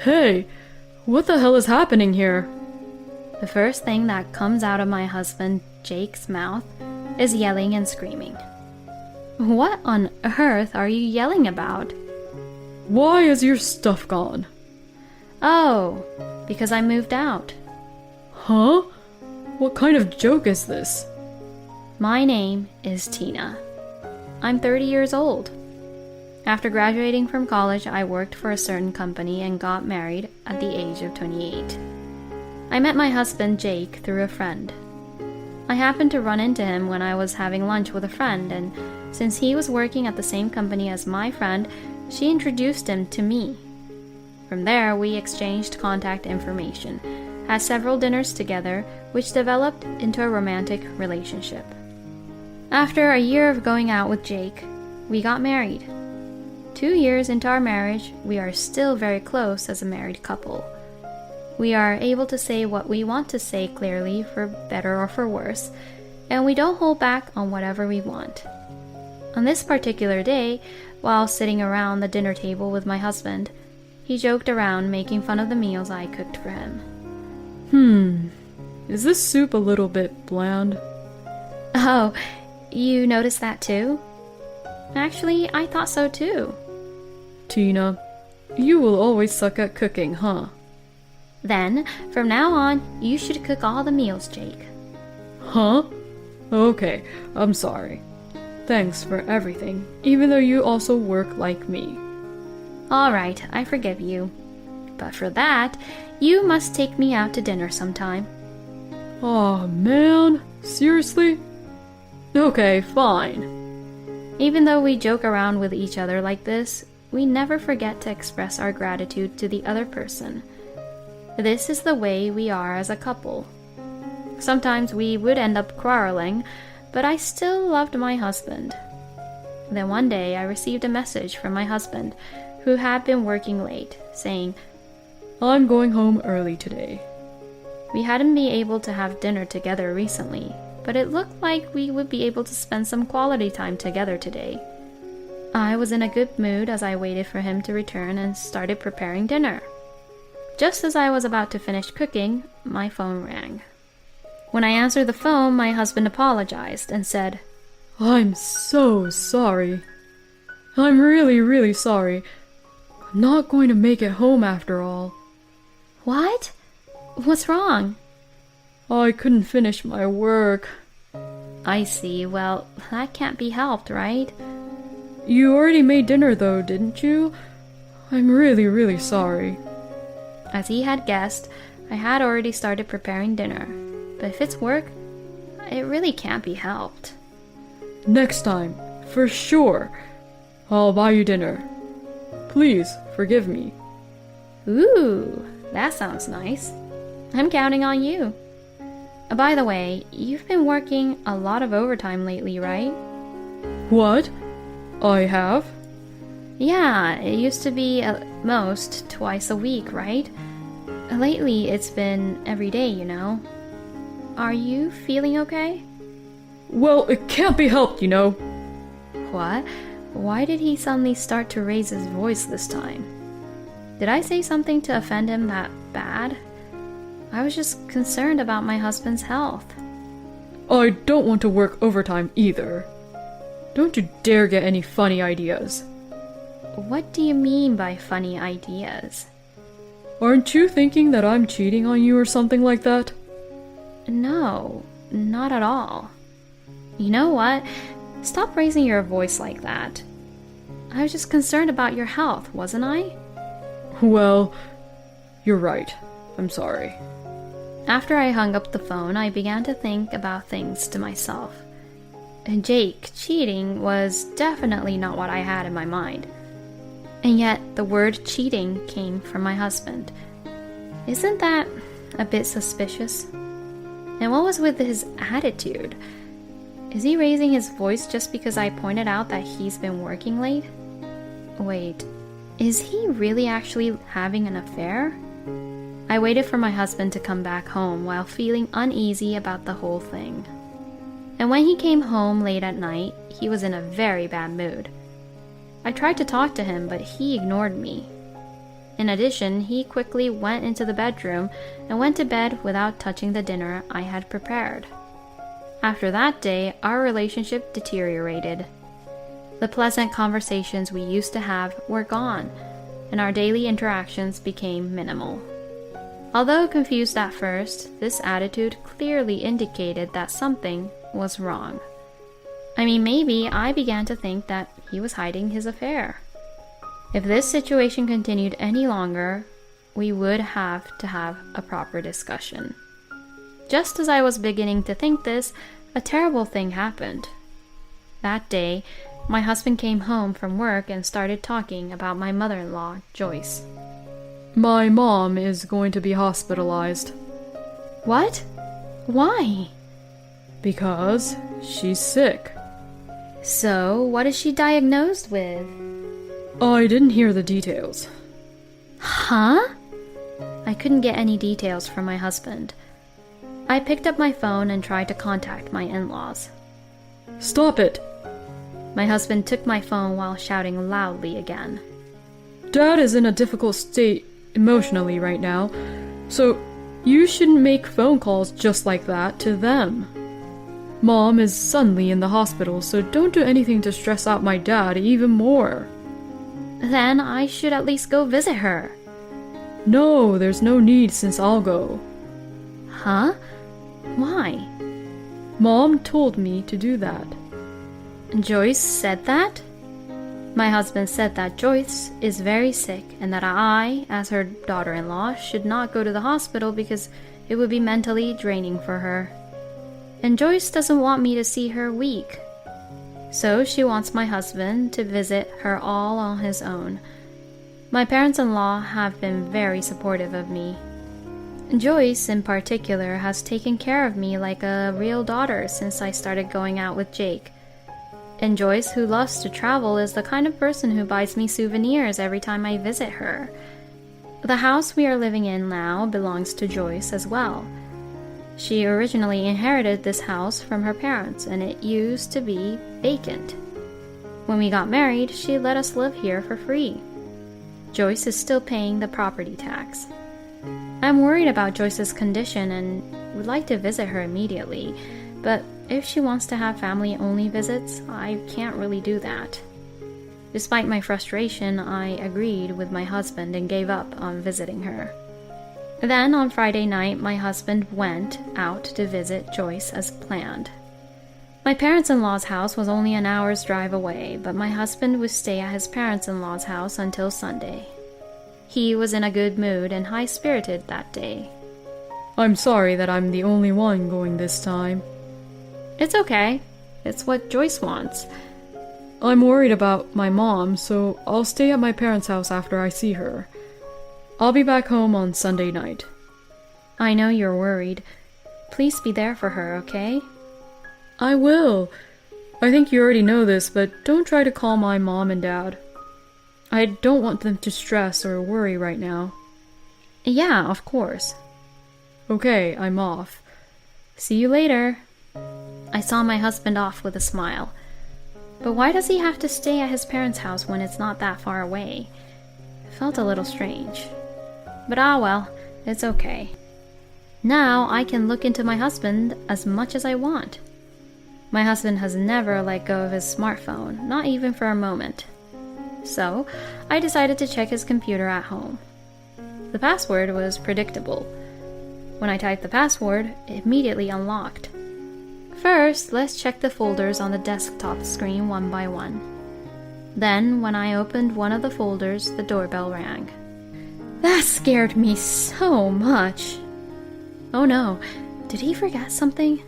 Hey, what the hell is happening here? The first thing that comes out of my husband Jake's mouth is yelling and screaming. What on earth are you yelling about? Why is your stuff gone? Oh, because I moved out. Huh? What kind of joke is this? My name is Tina. I'm 30 years old. After graduating from college, I worked for a certain company and got married at the age of 28. I met my husband Jake through a friend. I happened to run into him when I was having lunch with a friend, and since he was working at the same company as my friend, she introduced him to me. From there, we exchanged contact information, had several dinners together, which developed into a romantic relationship. After a year of going out with Jake, we got married. 2 years into our marriage, we are still very close as a married couple. We are able to say what we want to say clearly, for better or for worse, and we don't hold back on whatever we want. On this particular day, while sitting around the dinner table with my husband, he joked around making fun of the meals I cooked for him. Is this soup a little bit bland? Oh, you noticed that too? Actually, I thought so too. Tina, you will always suck at cooking, huh? Then, from now on, you should cook all the meals, Jake. Huh? Okay, I'm sorry. Thanks for everything, even though you also work like me. Alright, I forgive you. But for that, you must take me out to dinner sometime. Aw, man, seriously? Okay, fine. Even though we joke around with each other like this, we never forget to express our gratitude to the other person. This is the way we are as a couple. Sometimes we would end up quarreling, but I still loved my husband. Then one day I received a message from my husband, who had been working late, saying, I'm going home early today. We hadn't been able to have dinner together recently, but it looked like we would be able to spend some quality time together today. I was in a good mood as I waited for him to return and started preparing dinner. Just as I was about to finish cooking, my phone rang. When I answered the phone, my husband apologized and said, I'm so sorry. I'm really sorry. I'm not going to make it home after all. What? What's wrong? I couldn't finish my work. I see. Well, that can't be helped, right? You already made dinner though, didn't you? I'm really sorry. As he had guessed, I had already started preparing dinner. But if it's work, it really can't be helped. Next time, for sure, I'll buy you dinner. Please, forgive me. Ooh, that sounds nice. I'm counting on you. By the way, you've been working a lot of overtime lately, right? What? I have? Yeah, it used to be at most twice a week, right? Lately, it's been every day, you know. Are you feeling okay? Well, it can't be helped, you know. What? Why did he suddenly start to raise his voice this time? Did I say something to offend him that bad? I was just concerned about my husband's health. I don't want to work overtime either. Don't you dare get any funny ideas. What do you mean by funny ideas? Aren't you thinking that I'm cheating on you or something like that? No, not at all. You know what? Stop raising your voice like that. I was just concerned about your health, wasn't I? Well, you're right. I'm sorry. After I hung up the phone, I began to think about things to myself. And Jake cheating was definitely not what I had in my mind. And yet, the word cheating came from my husband. Isn't that a bit suspicious? And what was with his attitude? Is he raising his voice just because I pointed out that he's been working late? Wait, is he really actually having an affair? I waited for my husband to come back home while feeling uneasy about the whole thing. And when he came home late at night, he was in a very bad mood. I tried to talk to him, but he ignored me. In addition, he quickly went into the bedroom and went to bed without touching the dinner I had prepared. After that day, our relationship deteriorated. The pleasant conversations we used to have were gone, and our daily interactions became minimal. Although confused at first, this attitude clearly indicated that something was wrong. I mean, maybe I began to think that he was hiding his affair. If this situation continued any longer, we would have to have a proper discussion. Just as I was beginning to think this, a terrible thing happened. That day, my husband came home from work and started talking about my mother-in-law, Joyce. My mom is going to be hospitalized. What? Why? Because she's sick. So, what is she diagnosed with? I didn't hear the details. Huh? I couldn't get any details from my husband. I picked up my phone and tried to contact my in-laws. Stop it! My husband took my phone while shouting loudly again. Dad is in a difficult state emotionally right now, so you shouldn't make phone calls just like that to them. Mom is suddenly in the hospital, so don't do anything to stress out my dad even more. Then I should at least go visit her. No, there's no need since I'll go. Huh? Why? Mom told me to do that. Joyce said that? My husband said that Joyce is very sick and that I, as her daughter-in-law, should not go to the hospital because it would be mentally draining for her. And Joyce doesn't want me to see her weak. So she wants my husband to visit her all on his own. My parents-in-law have been very supportive of me. Joyce, in particular, has taken care of me like a real daughter since I started going out with Jake. And Joyce, who loves to travel, is the kind of person who buys me souvenirs every time I visit her. The house we are living in now belongs to Joyce as well. She originally inherited this house from her parents, and it used to be vacant. When we got married, she let us live here for free. Joyce is still paying the property tax. I'm worried about Joyce's condition and would like to visit her immediately, but if she wants to have family-only visits, I can't really do that. Despite my frustration, I agreed with my husband and gave up on visiting her. Then, on Friday night, my husband went out to visit Joyce as planned. My parents-in-law's house was only an hour's drive away, but my husband would stay at his parents-in-law's house until Sunday. He was in a good mood and high-spirited that day. I'm sorry that I'm the only one going this time. It's okay. It's what Joyce wants. I'm worried about my mom, so I'll stay at my parents' house after I see her. I'll be back home on Sunday night. I know you're worried. Please be there for her, okay? I will. I think you already know this, but don't try to call my mom and dad. I don't want them to stress or worry right now. Yeah, of course. Okay, I'm off. See you later. I saw my husband off with a smile. But why does he have to stay at his parents' house when it's not that far away? It felt a little strange. But well, it's okay. Now I can look into my husband as much as I want. My husband has never let go of his smartphone, not even for a moment. So, I decided to check his computer at home. The password was predictable. When I typed the password, it immediately unlocked. First, let's check the folders on the desktop screen one by one. Then, when I opened one of the folders, the doorbell rang. That scared me so much. Oh no, did he forget something?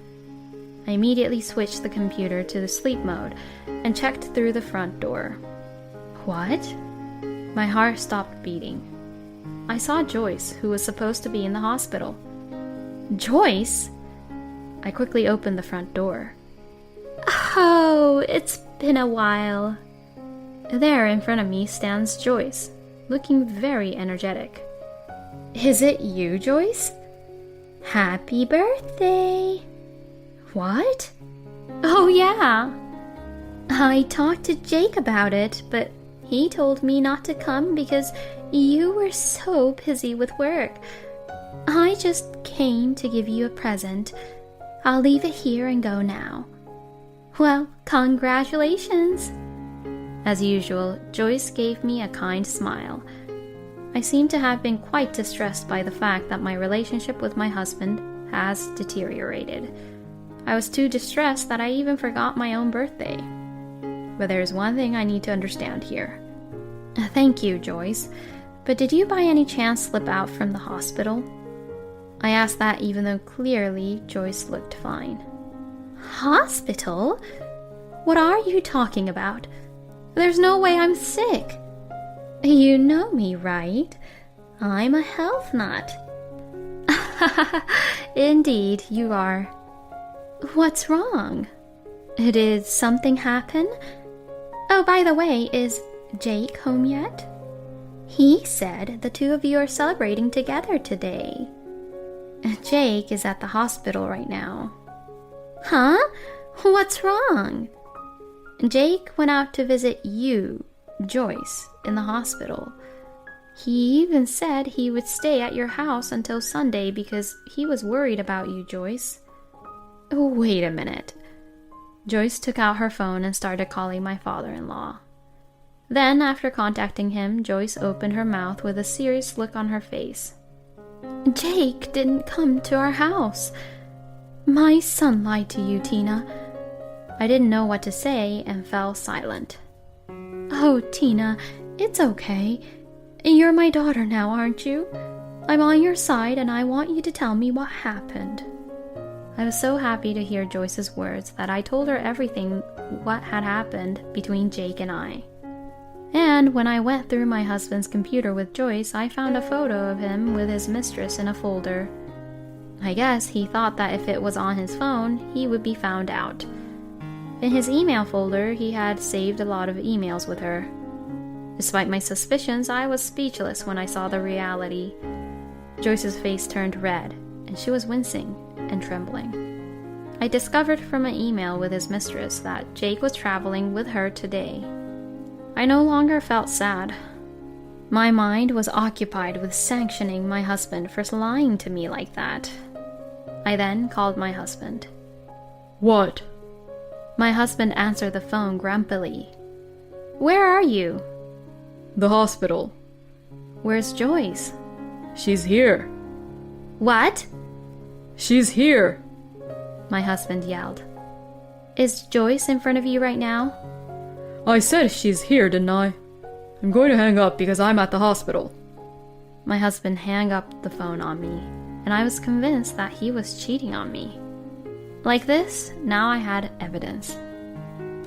I immediately switched the computer to the sleep mode and checked through the front door. What? My heart stopped beating. I saw Joyce, who was supposed to be in the hospital. Joyce? I quickly opened the front door. Oh, it's been a while. There in front of me stands Joyce, looking very energetic. Is it you, Joyce? Happy birthday! What? Oh, yeah. I talked to Jake about it, but He told me not to come because you were so busy with work. I just came to give you a present. I'll leave it here and go now. Well, congratulations. As usual, Joyce gave me a kind smile. I seem to have been quite distressed by the fact that my relationship with my husband has deteriorated. I was too distressed that I even forgot my own birthday. But there's one thing I need to understand here. Thank you, Joyce, but did you by any chance slip out from the hospital? I asked that even though clearly Joyce looked fine. Hospital? What are you talking about? There's no way I'm sick. You know me, right? I'm a health nut. Indeed, you are. What's wrong? Did something happen? Oh, by the way, is Jake home yet? He said the two of you are celebrating together today. Jake is at the hospital right now. Huh? What's wrong? Jake went out to visit you, Joyce, in the hospital. He even said he would stay at your house until Sunday because he was worried about you, Joyce. Wait a minute. Joyce took out her phone and started calling my father-in-law. Then, after contacting him, Joyce opened her mouth with a serious look on her face. Jake didn't come to our house. My son lied to you, Tina. I didn't know what to say and fell silent. Oh, Tina, it's okay. You're my daughter now, aren't you? I'm on your side and I want you to tell me what happened. I was so happy to hear Joyce's words that I told her everything what had happened between Jake and I. And when I went through my husband's computer with Joyce, I found a photo of him with his mistress in a folder. I guess he thought that if it was on his phone, he would be found out. In his email folder, he had saved a lot of emails with her. Despite my suspicions, I was speechless when I saw the reality. Joyce's face turned red, and she was wincing and trembling. I discovered from an email with his mistress that Jake was traveling with her today. I no longer felt sad. My mind was occupied with sanctioning my husband for lying to me like that. I then called my husband. What? My husband answered the phone grumpily. Where are you? The hospital. Where's Joyce? She's here. What? She's here. My husband yelled. Is Joyce in front of you right now? I said she's here, didn't I? I'm going to hang up because I'm at the hospital. My husband hung up the phone on me, and I was convinced that he was cheating on me. Like this, now I had evidence.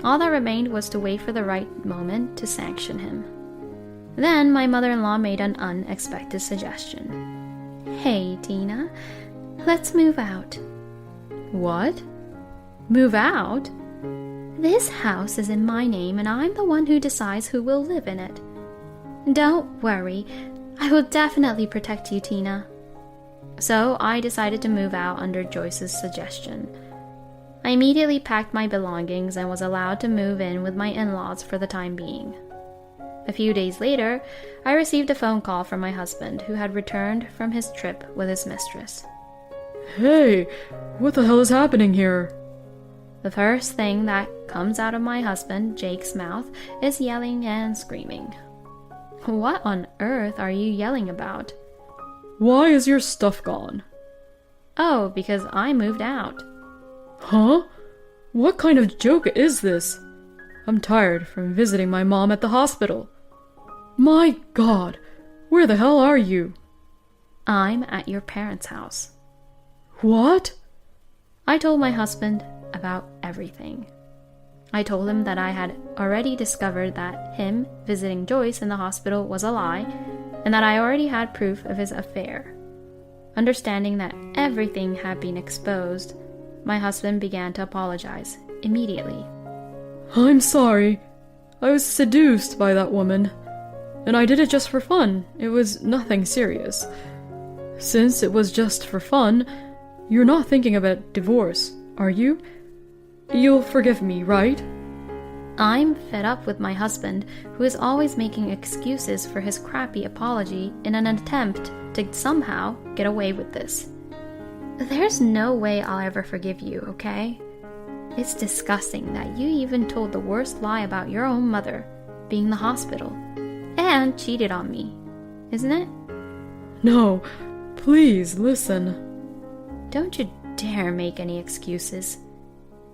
All that remained was to wait for the right moment to sanction him. Then my mother-in-law made an unexpected suggestion. Hey, Tina, let's move out. What? Move out? This house is in my name and I'm the one who decides who will live in it. Don't worry, I will definitely protect you, Tina. So I decided to move out under Joyce's suggestion. I immediately packed my belongings and was allowed to move in with my in-laws for the time being. A few days later, I received a phone call from my husband, who had returned from his trip with his mistress. Hey, what the hell is happening here? The first thing that comes out of my husband, Jake's mouth, is yelling and screaming. What on earth are you yelling about? Why is your stuff gone? Oh, because I moved out. Huh? What kind of joke is this? I'm tired from visiting my mom at the hospital. My God, where the hell are you? I'm at your parents' house. What? I told my husband about everything. I told him that I had already discovered that him visiting Joyce in the hospital was a lie, and that I already had proof of his affair. Understanding that everything had been exposed, my husband began to apologize immediately. I'm sorry. I was seduced by that woman, and I did it just for fun. It was nothing serious. Since it was just for fun, you're not thinking about divorce, are you? You'll forgive me, right? I'm fed up with my husband, who is always making excuses for his crappy apology in an attempt to somehow get away with this. There's no way I'll ever forgive you, okay? It's disgusting that you even told the worst lie about your own mother being in the hospital and cheated on me, isn't it? No, please listen. Don't you dare make any excuses.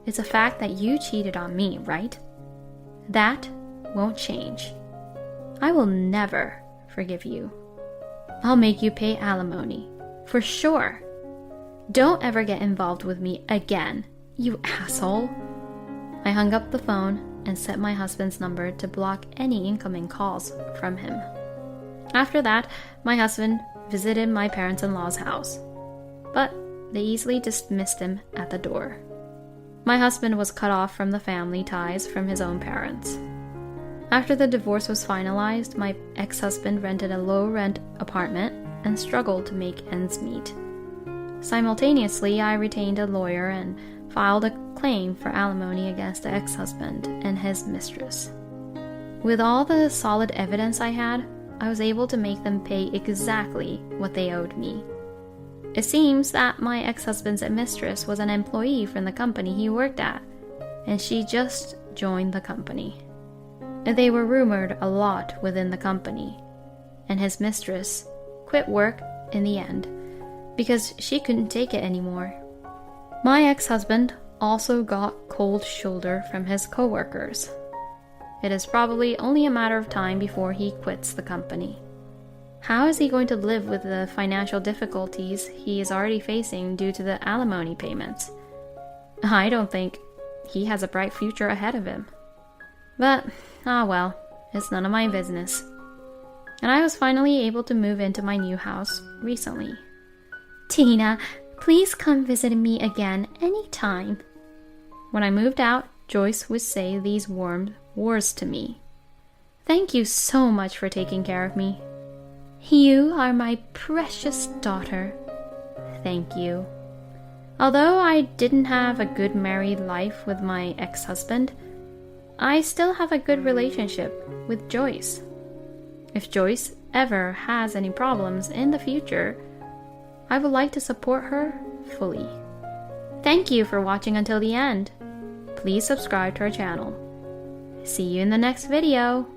It's a fact that you cheated on me, right? That won't change. I will never forgive you. I'll make you pay alimony, for sure. Don't ever get involved with me again, you asshole. I hung up the phone and set my husband's number to block any incoming calls from him. After that, my husband visited my parents-in-law's house, but they easily dismissed him at the door. My husband was cut off from the family ties from his own parents. After the divorce was finalized, my ex-husband rented a low-rent apartment and struggled to make ends meet. Simultaneously, I retained a lawyer and filed a claim for alimony against the ex-husband and his mistress. With all the solid evidence I had, I was able to make them pay exactly what they owed me. It seems that my ex-husband's mistress was an employee from the company he worked at, and she just joined the company. They were rumored a lot within the company, and his mistress quit work in the end because she couldn't take it anymore. My ex-husband also got cold shoulder from his coworkers. It is probably only a matter of time before he quits the company. How is he going to live with the financial difficulties he is already facing due to the alimony payments? I don't think he has a bright future ahead of him. But, well, it's none of my business. And I was finally able to move into my new house recently. Tina, please come visit me again anytime. When I moved out, Joyce would say these warm words to me. Thank you so much for taking care of me. You are my precious daughter. Thank you. Although I didn't have a good married life with my ex-husband, I still have a good relationship with Joyce. If Joyce ever has any problems in the future, I would like to support her fully. Thank you for watching until the end. Please subscribe to our channel. See you in the next video.